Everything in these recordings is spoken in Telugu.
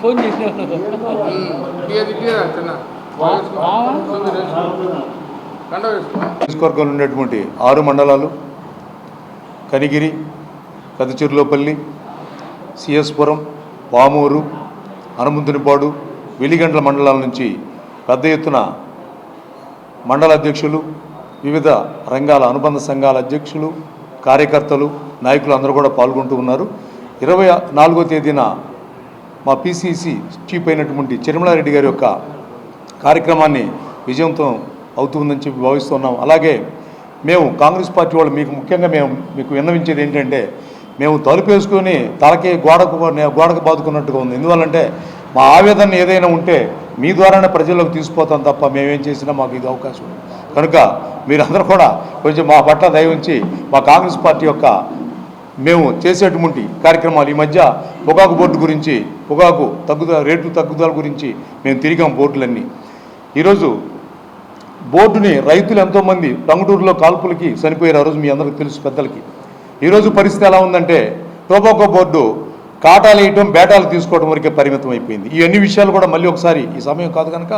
ఫోన్ చేసిన నియోజకవర్గంలో ఉన్నటువంటి 6 మండలాలు కనిగిరి, పెదచెర్లోపల్లి, సిఎస్పురం, పామూరు, అనుముందునిపాడు, వెలిగండ్ల మండలాల నుంచి పెద్ద ఎత్తున మండల అధ్యక్షులు, వివిధ రంగాల అనుబంధ సంఘాల అధ్యక్షులు, కార్యకర్తలు, నాయకులు అందరూ కూడా పాల్గొంటూ ఉన్నారు. 24వ తేదీన మా పిసిసి చీఫ్ అయినటువంటి చెర్మలారెడ్డి గారి యొక్క కార్యక్రమాన్ని విజయవంతం అవుతుందని చెప్పి భావిస్తున్నాం. అలాగే మేము కాంగ్రెస్ పార్టీ వాళ్ళు ముఖ్యంగా మీకు విన్నవించేది ఏంటంటే, మేము తలుపు వేసుకొని తలకి గోడకు బాదుకున్నట్టుగా ఉంది. ఎందువల్లంటే మా ఆవేదన ఏదైనా ఉంటే మీ ద్వారానే ప్రజల్లోకి తీసుకుపోతాం తప్ప మేమేం చేసినా మాకు ఇది అవకాశం ఉంది. కనుక మీరందరూ కూడా కొంచెం మా పట్ల దయ ఉంచి మా కాంగ్రెస్ పార్టీ యొక్క మేము చేసేటువంటి కార్యక్రమాలు, ఈ మధ్య పొగాకు బోర్డు గురించి, పొగాకు రేటు తగ్గుదల గురించి మేము తిరిగాం బోర్డులన్నీ. ఈరోజు బోర్డుని రైతులు ఎంతోమంది టంగుటూరులో కాల్పులకి చనిపోయారు. ఆ రోజు మీ అందరికీ తెలుసు పెద్దలకి. ఈరోజు పరిస్థితి ఎలా ఉందంటే టొబాకో బోర్డు కాటాలు వేయటం, బేటాలు తీసుకోవడం వరకే పరిమితం అయిపోయింది. ఈ అన్ని విషయాలు కూడా మళ్ళీ ఒకసారి ఈ సమయం కాదు కనుక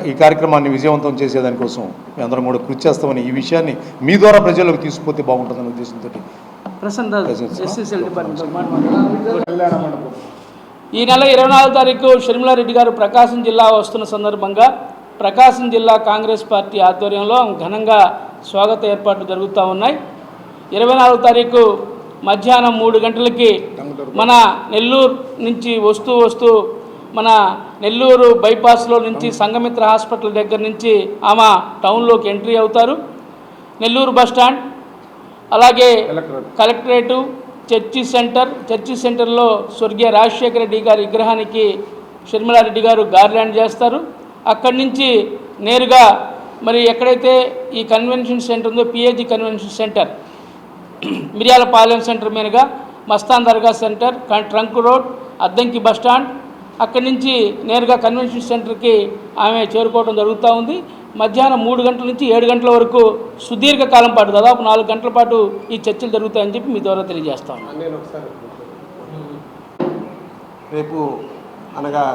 ఈ కార్యక్రమాన్ని విజయవంతం చేసేదానికోసం మీ అందరం కూడా కృషి చేస్తామని, ఈ విషయాన్ని మీ ద్వారా ప్రజలకు తీసుకుపోతే బాగుంటుందనే ఉద్దేశంతో ఈ నెల 24వ తారీఖు షర్మిలారెడ్డి గారు ప్రకాశం జిల్లా వస్తున్న సందర్భంగా ప్రకాశం జిల్లా కాంగ్రెస్ పార్టీ ఆధ్వర్యంలో ఘనంగా స్వాగత ఏర్పాట్లు జరుగుతూ ఉన్నాయి. 24వ తారీఖు మధ్యాహ్నం 3 గంటలకి మన నెల్లూరు నుంచి వస్తూ మన నెల్లూరు బైపాస్లో నుంచి సంఘమిత్ర హాస్పిటల్ దగ్గర నుంచి ఆమె టౌన్లోకి ఎంట్రీ అవుతారు. నెల్లూరు బస్టాండ్, అలాగే కలెక్టరేటు, చర్చి సెంటర్లో స్వర్గీయ రాజశేఖర రెడ్డి గారి విగ్రహానికి షర్మిలారెడ్డి గారు గార్లాండ్ చేస్తారు. అక్కడి నుంచి నేరుగా మరి ఎక్కడైతే ఈ కన్వెన్షన్ సెంటర్ ఉందో PAG convention center, Miryalapalem center మీదుగా Mastan Dargah center, trunk road, Addanki bus stand, అక్కడి నుంచి నేరుగా కన్వెన్షన్ సెంటర్కి ఆమె చేరుకోవడం జరుగుతూ ఉంది. మధ్యాహ్నం 3 గంటల నుంచి 7 గంటల వరకు సుదీర్ఘకాలం పాటు దాదాపు 4 గంటల పాటు ఈ చర్చలు జరుగుతాయని చెప్పి మీ ద్వారా తెలియజేస్తాను. రేపు అనగా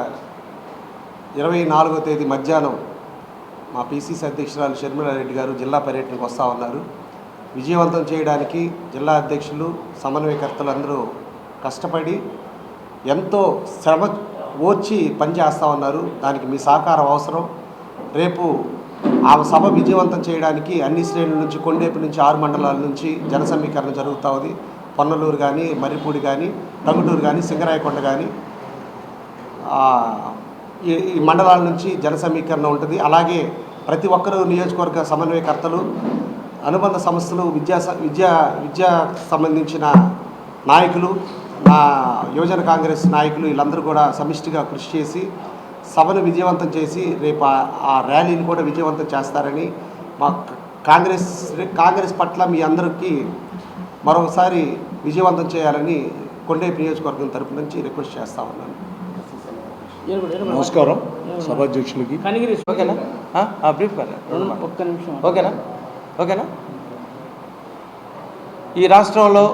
24వ తేదీ మధ్యాహ్నం మా పిసిసి అధ్యక్షురాలు షర్మిలారెడ్డి గారు జిల్లా పర్యటనకు వస్తూ ఉన్నారు. విజయవంతం చేయడానికి జిల్లా అధ్యక్షులు, సమన్వయకర్తలు అందరూ కష్టపడి ఎంతో శ్రమ ఓర్చి పనిచేస్తూ ఉన్నారు. దానికి మీ సహకారం అవసరం. రేపు ఆ సభ విజయవంతం చేయడానికి అన్ని శ్రేణుల నుంచి, కొండేపు నుంచి 6 మండలాల నుంచి జన సమీకరణ జరుగుతూ ఉంది. పొన్నలూరు కానీ, మర్రిపూడి కానీ, టంగుటూరు కానీ, సింగరాయకొండ కానీ ఈ మండలాల నుంచి జన సమీకరణ ఉంటుంది. అలాగే ప్రతి ఒక్కరూ నియోజకవర్గ సమన్వయకర్తలు, అనుబంధ సంస్థలు, విద్యా సంబంధించిన నాయకులు, నా యువజన కాంగ్రెస్ నాయకులు వీళ్ళందరూ కూడా సమిష్టిగా కృషి చేసి సభను విజయవంతం చేసి రేపు ఆ ర్యాలీని కూడా విజయవంతం చేస్తారని, మా కాంగ్రెస్ పట్ల మీ అందరికీ మరొకసారి విజయవంతం చేయాలని కొండేపు నియోజకవర్గం తరపు నుంచి రిక్వెస్ట్ చేస్తూ ఉన్నాను. నమస్కారం సభాధ్యక్షులకి. ఓకేనా. ఈ రాష్ట్రంలో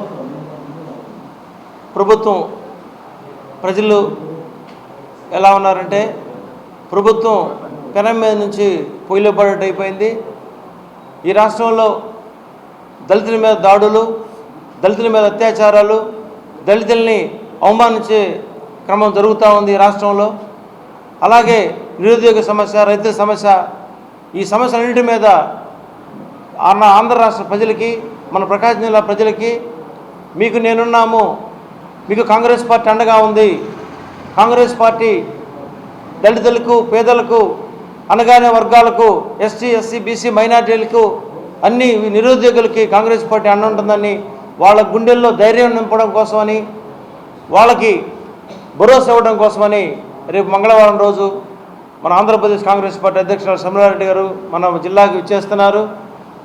ప్రభుత్వం, ప్రజలు ఎలా ఉన్నారంటే ప్రభుత్వం పెనం మీద నుంచి పొయ్యిలో పడేట్టు అయిపోయింది. ఈ రాష్ట్రంలో దళితుల మీద దాడులు, దళితుల మీద అత్యాచారాలు, దళితుల్ని అవమానించే క్రమం జరుగుతూ ఉంది ఈ రాష్ట్రంలో. అలాగే నిరుద్యోగ సమస్య, రైతుల సమస్య, ఈ సమస్యలన్నింటి మీద ఆంధ్ర రాష్ట్ర ప్రజలకి, మన ప్రకాశం జిల్లా ప్రజలకి మీకు నేనున్నాము, మీకు కాంగ్రెస్ పార్టీ అండగా ఉంది. కాంగ్రెస్ పార్టీ దళితులకు, పేదలకు, అణగారిన వర్గాలకు, ఎస్సీ, బీసీ, మైనార్టీలకు, అన్ని నిరుద్యోగులకి కాంగ్రెస్ పార్టీ అండ ఉంటుందని, వాళ్ళ గుండెల్లో ధైర్యం నింపడం కోసమని, వాళ్ళకి భరోసా ఇవ్వడం కోసమని రేపు మంగళవారం రోజు మన ఆంధ్రప్రదేశ్ కాంగ్రెస్ పార్టీ అధ్యక్షుడు షర్మిలారెడ్డి గారు మన జిల్లాకి విచ్చేస్తున్నారు.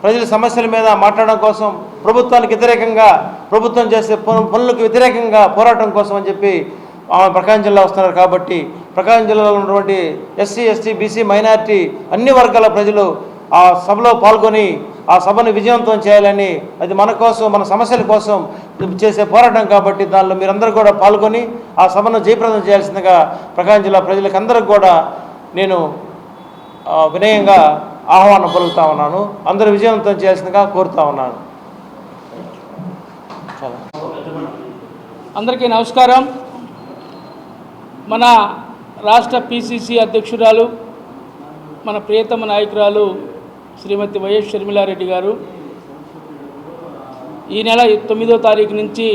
ప్రజల సమస్యల మీద మాట్లాడడం కోసం, ప్రభుత్వానికి వ్యతిరేకంగా, ప్రభుత్వం చేసే పనులకు వ్యతిరేకంగా పోరాటం కోసం అని చెప్పి ప్రకాశం జిల్లా వస్తున్నారు. కాబట్టి ప్రకాశం జిల్లాలో ఉన్నటువంటి ఎస్సీ, బీసీ, మైనార్టీ అన్ని వర్గాల ప్రజలు ఆ సభలో పాల్గొని ఆ సభను విజయవంతం చేయాలని, అది మన కోసం, మన సమస్యల కోసం చేసే పోరాటం కాబట్టి దానిలో మీరందరూ కూడా పాల్గొని ఆ సభను జయప్రదం చేయాల్సిందిగా ప్రకాశం జిల్లా ప్రజలకు అందరికి కూడా నేను వినయంగా ఆహ్వానం పలుకుతా ఉన్నాను. అందరూ విజయవంతం చేయాల్సిందిగా కోరుతా ఉన్నాను. అందరికీ నమస్కారం. మన రాష్ట్ర పిసిసి అధ్యక్షురాలు, మన ప్రియతమ నాయకురాలు శ్రీమతి వైఎస్ షర్మిలారెడ్డి గారు ఈ నెల 9వ తారీఖు నుంచి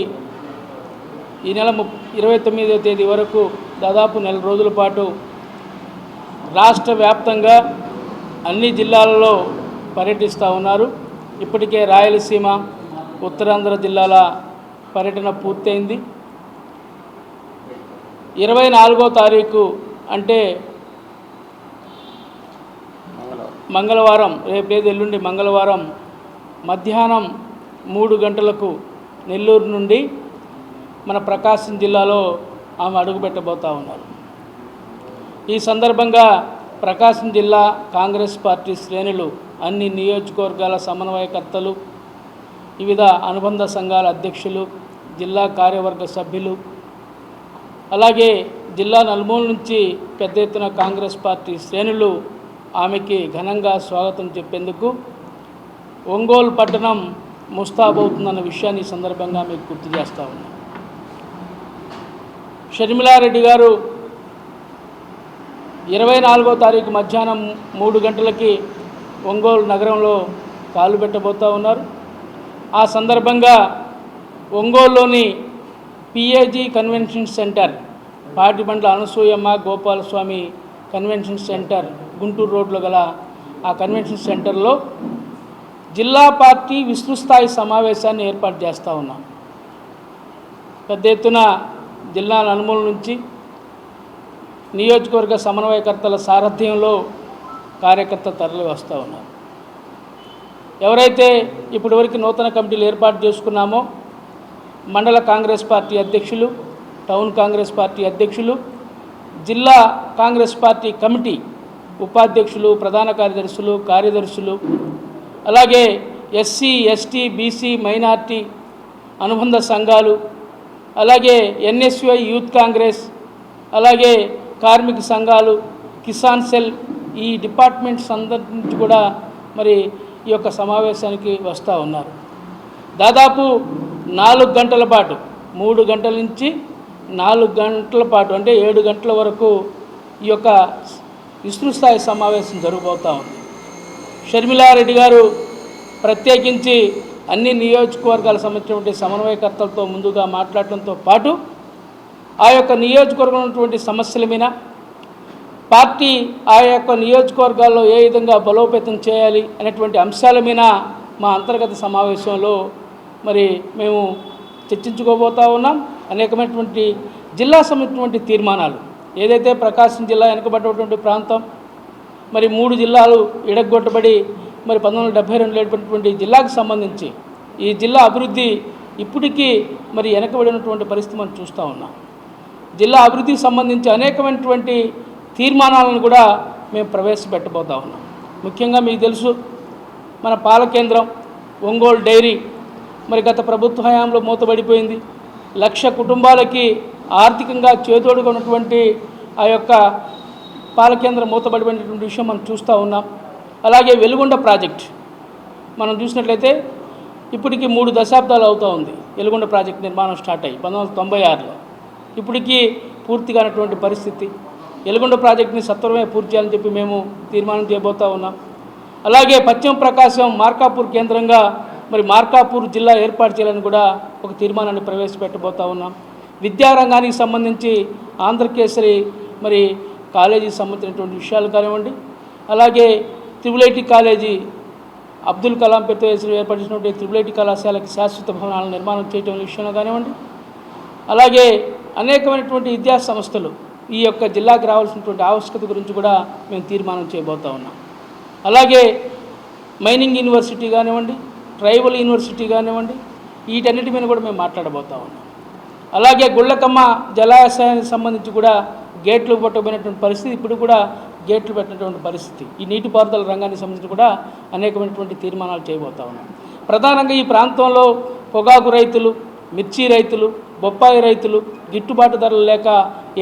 ఈ నెల 29వ తేదీ వరకు దాదాపు నెల రోజుల పాటు రాష్ట్ర వ్యాప్తంగా అన్ని జిల్లాలలో పర్యటిస్తూ ఉన్నారు. ఇప్పటికే రాయలసీమ, ఉత్తరాంధ్ర జిల్లాల పర్యటన పూర్తయింది. 24వ తారీఖు అంటే మంగళవారం, రేపు లేదు ఎల్లుండి మంగళవారం మధ్యాహ్నం 3 గంటలకు నెల్లూరు నుండి మన ప్రకాశం జిల్లాలో ఆమె అడుగుపెట్టబోతూ ఉన్నారు. ఈ సందర్భంగా ప్రకాశం జిల్లా కాంగ్రెస్ పార్టీ శ్రేణులు, అన్ని నియోజకవర్గాల సమన్వయకర్తలు, వివిధ అనుబంధ సంఘాల అధ్యక్షులు, జిల్లా కార్యవర్గ సభ్యులు, అలాగే జిల్లా నలుమూల నుంచి పెద్ద ఎత్తున కాంగ్రెస్ పార్టీ శ్రేణులు ఆమెకి ఘనంగా స్వాగతం చెప్పేందుకు ఒంగోలు పట్టణం ముస్తాబవుతుందన్న విషయాన్ని ఈ సందర్భంగా మీకు గుర్తు చేస్తూ ఉన్నాను. షర్మిలారెడ్డి గారు 24వ తారీఖు మధ్యాహ్నం 3 గంటలకి ఒంగోలు నగరంలో కాలు పెట్టబోతూ ఉన్నారు. ఆ సందర్భంగా ఒంగోలులోని PAG convention center, Patibandla Anasuyamma Gopalaswamy convention center, Guntur రోడ్లో గల ఆ కన్వెన్షన్ సెంటర్లో జిల్లా పార్టీ విస్తృతస్థాయి సమావేశాన్ని ఏర్పాటు చేస్తూ ఉన్నాం. పెద్ద ఎత్తున జిల్లా నలుమూల నుంచి నియోజకవర్గ సమన్వయకర్తల సారథ్యంలో కార్యకర్త తరలి వస్తూ ఉన్నారు. ఎవరైతే ఇప్పటివరకు నూతన కమిటీలు ఏర్పాటు చేసుకున్నామో మండల కాంగ్రెస్ పార్టీ అధ్యక్షులు, టౌన్ కాంగ్రెస్ పార్టీ అధ్యక్షులు, జిల్లా కాంగ్రెస్ పార్టీ కమిటీ ఉపాధ్యక్షులు, ప్రధాన కార్యదర్శులు, కార్యదర్శులు, అలాగే ఎస్సీ, ఎస్టీ, బీసీ, మైనార్టీ అనుబంధ సంఘాలు, అలాగే ఎన్ఎస్యుఐ యూత్ కాంగ్రెస్, అలాగే కార్మిక సంఘాలు, కిసాన్ సెల్, ఈ డిపార్ట్మెంట్స్ అందరి నుంచి కూడా మరి ఈ యొక్క సమావేశానికి వస్తూ ఉన్నారు. దాదాపు 4 గంటల పాటు, 3 గంటల నుంచి 4 గంటల పాటు అంటే 7 గంటల వరకు ఈ యొక్క విస్తృతస్థాయి సమావేశం జరగబోతూ ఉంది. షర్మిలారెడ్డి గారు ప్రత్యేకించి అన్ని నియోజకవర్గాలకు సంబంధించినటువంటి సమన్వయకర్తలతో ముందుగా మాట్లాడటంతో పాటు ఆ యొక్క నియోజకవర్గంలో ఉన్నటువంటి సమస్యల మీద, పార్టీ ఆ యొక్క నియోజకవర్గాల్లో ఏ విధంగా బలోపేతం చేయాలి అనేటువంటి అంశాల మీద మా అంతర్గత సమావేశంలో మరి మేము చర్చించుకోబోతూ ఉన్నాం. అనేకమైనటువంటి జిల్లా సంబంధించినటువంటి తీర్మానాలు, ఏదైతే ప్రకాశం జిల్లా వెనుకబడినటువంటి ప్రాంతం, మరి 3 జిల్లాలు ఇడగొట్టబడి మరి 1972 ఏర్పడినటువంటి జిల్లాకు సంబంధించి ఈ జిల్లా అభివృద్ధి ఇప్పటికీ మరి వెనకబడినటువంటి పరిస్థితి మనం చూస్తూ ఉన్నాం. జిల్లా అభివృద్ధికి సంబంధించి అనేకమైనటువంటి తీర్మానాలను కూడా మేము ప్రవేశపెట్టబోతూ ఉన్నాం. ముఖ్యంగా మీకు తెలుసు, మన పాల కేంద్రం ఒంగోలు డైరీ మరి గత ప్రభుత్వ హయాంలో మూతబడిపోయింది. 1,00,000 కుటుంబాలకి ఆర్థికంగా చేదోడుగా ఉన్నటువంటి ఆ యొక్క పాల కేంద్రం మూతబడిపోయినటువంటి విషయం మనం చూస్తూ ఉన్నాం. అలాగే వెలుగొండ ప్రాజెక్ట్ మనం చూసినట్లయితే ఇప్పటికీ 3 దశాబ్దాలు అవుతూ ఉంది. వెలుగొండ ప్రాజెక్ట్ నిర్మాణం స్టార్ట్ అయ్యి 1996లో ఇప్పటికీ పూర్తి కానటువంటి పరిస్థితి. వెలుగొండ ప్రాజెక్టుని సత్వరమే పూర్తి చేయాలని చెప్పి మేము తీర్మానం చేయబోతూ ఉన్నాం. అలాగే పశ్చిమ ప్రకాశం మార్కాపూర్ కేంద్రంగా మరి మార్కాపూర్ జిల్లా ఏర్పాటు చేయాలని కూడా ఒక తీర్మానాన్ని ప్రవేశపెట్టబోతూ ఉన్నాం. విద్యారంగానికి సంబంధించి ఆంధ్రకేసరి మరి కాలేజీకి సంబంధించినటువంటి విషయాలు కానివ్వండి, అలాగే త్రిబుల్ కాలేజీ అబ్దుల్ కలాం పేరుతో ఏర్పాటు చేసినటువంటి త్రిబుల్ కళాశాలకి శాశ్వత భవనాలను నిర్మాణం చేయడం విషయంలో కానివ్వండి, అలాగే అనేకమైనటువంటి విద్యా సంస్థలు ఈ యొక్క జిల్లాకు రావాల్సినటువంటి ఆవశ్యకత గురించి కూడా మేము తీర్మానం చేయబోతూ ఉన్నాం. అలాగే మైనింగ్ యూనివర్సిటీ కానివ్వండి, ట్రైబల్ యూనివర్సిటీ కానివ్వండి, వీటన్నిటి మీద కూడా మేము మాట్లాడబోతూ ఉన్నాం. అలాగే గుళ్ళకమ్మ జలాశయానికి సంబంధించి కూడా గేట్లు పట్టబోయినటువంటి పరిస్థితి ఇప్పుడు కూడా గేట్లు పెట్టినటువంటి పరిస్థితి. ఈ నీటిపారుదల రంగానికి సంబంధించి కూడా అనేకమైనటువంటి తీర్మానాలు చేయబోతా ఉన్నాం. ప్రధానంగా ఈ ప్రాంతంలో పొగాకు రైతులు, మిర్చి రైతులు, బొప్పాయి రైతులు గిట్టుబాటు ధరలు లేక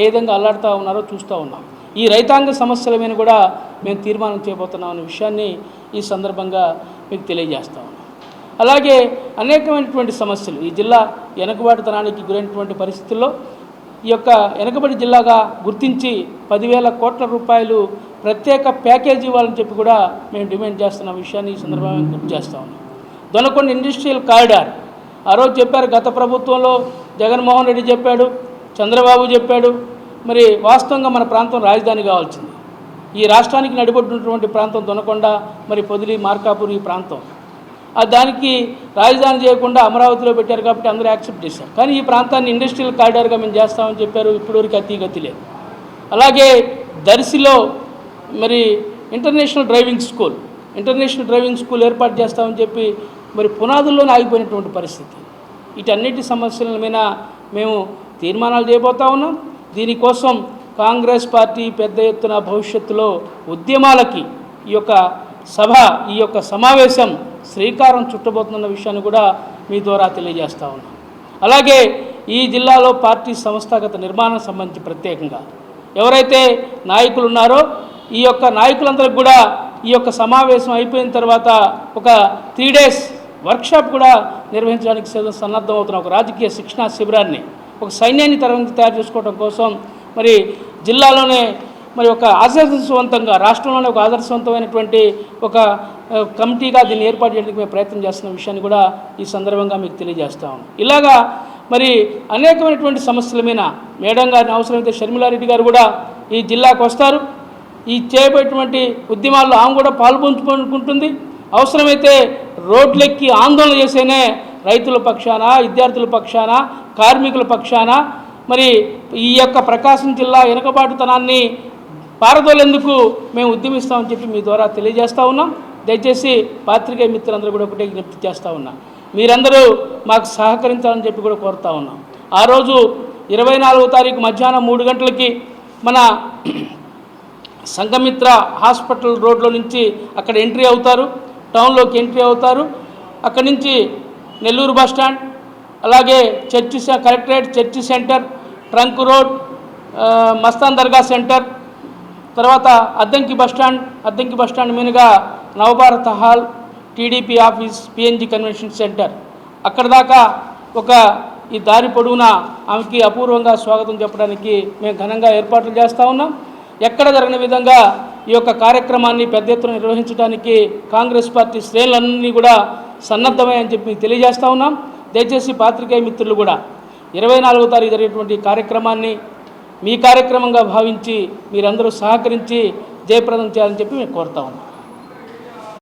ఏ విధంగా అల్లాడుతూ ఉన్నారో చూస్తూ ఉన్నాం. ఈ రైతాంగ సమస్యల మీద కూడా మేము తీర్మానం చేయబోతున్నాం అనే విషయాన్ని ఈ సందర్భంగా మీకు తెలియజేస్తా ఉన్నాం. అలాగే అనేకమైనటువంటి సమస్యలు ఈ జిల్లా వెనుకబాటుతనానికి గురైనటువంటి పరిస్థితుల్లో ఈ యొక్క వెనుకబడి జిల్లాగా గుర్తించి 10,000 కోట్ల రూపాయలు ప్రత్యేక ప్యాకేజీ ఇవ్వాలని చెప్పి కూడా మేము డిమాండ్ చేస్తున్న విషయాన్ని ఈ సందర్భంగా గుర్తు చేస్తూ ఉన్నాం. దొనకొండ ఇండస్ట్రియల్ కారిడార్ ఆ రోజు చెప్పారు, గత ప్రభుత్వంలో జగన్మోహన్ రెడ్డి చెప్పాడు, చంద్రబాబు చెప్పాడు. మరి వాస్తవంగా మన ప్రాంతం రాజధాని కావాల్సింది. ఈ రాష్ట్రానికి నడిబొట్టున్నటువంటి ప్రాంతం దొనకొండ, మరి పొదిలి, మార్కాపూర్ ఈ ప్రాంతం. దానికి రాజధాని చేయకుండా అమరావతిలో పెట్టారు కాబట్టి అందరూ యాక్సెప్ట్ చేశారు. కానీ ఈ ప్రాంతాన్ని ఇండస్ట్రియల్ కారిడార్గా మేము చేస్తామని చెప్పారు, ఇప్పటివరకు అతిగతి లేదు. అలాగే దర్శిలో మరి ఇంటర్నేషనల్ డ్రైవింగ్ స్కూల్ ఏర్పాటు చేస్తామని చెప్పి మరి పునాదుల్లోనే ఆగిపోయినటువంటి పరిస్థితి. వీటన్నిటి సమస్యల మీద మేము తీర్మానాలు చేయబోతా ఉన్నాం. దీనికోసం కాంగ్రెస్ పార్టీ పెద్ద ఎత్తున భవిష్యత్తులో ఉద్యమాలకి ఈ యొక్క సమావేశం శ్రీకారం చుట్టబోతున్న విషయాన్ని కూడా మీ ద్వారా తెలియజేస్తా ఉన్నాం. అలాగే ఈ జిల్లాలో పార్టీ సంస్థాగత నిర్మాణం సంబంధించి ప్రత్యేకంగా ఎవరైతే నాయకులు ఉన్నారో ఈ యొక్క నాయకులందరికీ కూడా ఈ యొక్క సమావేశం అయిపోయిన తర్వాత ఒక 3 days వర్క్షాప్ కూడా నిర్వహించడానికి సన్నద్ధమవుతున్న ఒక రాజకీయ శిక్షణా శిబిరాన్ని, ఒక సైన్యాన్ని తయారు చేసుకోవడం కోసం మరి జిల్లాలోనే మరి ఒక ఆదర్శవంతంగా, రాష్ట్రంలోనే ఒక ఆదర్శవంతమైనటువంటి ఒక కమిటీగా దీన్ని ఏర్పాటు చేయడానికి మేము ప్రయత్నం చేస్తున్న విషయాన్ని కూడా ఈ సందర్భంగా మీకు తెలియజేస్తా ఉన్నాం. ఇలాగా మరి అనేకమైనటువంటి సమస్యల మీద మేడం గారిని అవసరమైతే షర్మిలారెడ్డి గారు కూడా ఈ జిల్లాకు వస్తారు. ఈ చేయబోయేటువంటి ఉద్యమాల్లో ఆమె కూడా పాల్పంచుకుంటుంది. అవసరమైతే రోడ్లెక్కి ఆందోళన చేసేనే రైతుల పక్షాన, విద్యార్థుల పక్షాన, కార్మికుల పక్షాన మరి ఈ యొక్క ప్రకాశం జిల్లా వెనుకబాటుతనాన్ని పారదోలేందుకు మేము ఉద్యమిస్తామని చెప్పి మీ ద్వారా తెలియజేస్తూ ఉన్నాం. దయచేసి పాత్రికేయ మిత్రులందరూ కూడా ఒకటే విజ్ఞప్తి చేస్తూ ఉన్నాం, మీరందరూ మాకు సహకరించాలని చెప్పి కూడా కోరుతా ఉన్నాం. ఆ రోజు 24వ తారీఖు మధ్యాహ్నం 3 గంటలకి మన సంఘమిత్ర హాస్పిటల్ రోడ్లో నుంచి అక్కడ ఎంట్రీ అవుతారు, టౌన్లోకి ఎంట్రీ అవుతారు. అక్కడి నుంచి నెల్లూరు బస్టాండ్, అలాగే collectorate, church center, trunk road, Mastan Dargah center, తర్వాత అద్దంకి బస్టాండ్ మీదుగా Navabharat hall, TDP office, PNG convention center, అక్కడ దాకా ఈ దారి పొడవునా ఆమెకి అపూర్వంగా స్వాగతం చెప్పడానికి మేము ఘనంగా ఏర్పాట్లు చేస్తూ ఉన్నాం. ఎక్కడ జరగని విధంగా ఈ యొక్క కార్యక్రమాన్ని పెద్ద ఎత్తున నిర్వహించడానికి కాంగ్రెస్ పార్టీ శ్రేణులన్నీ కూడా సన్నద్ధమని చెప్పి తెలియజేస్తూ ఉన్నాం. దయచేసి పాత్రికేయ మిత్రులు కూడా 24వ తారీఖు జరిగేటువంటి కార్యక్రమాన్ని మీ కార్యక్రమంగా భావించి మీరందరూ సహకరించి జయప్రదం చేయాలని చెప్పి మేము కోరుతా ఉన్నాం.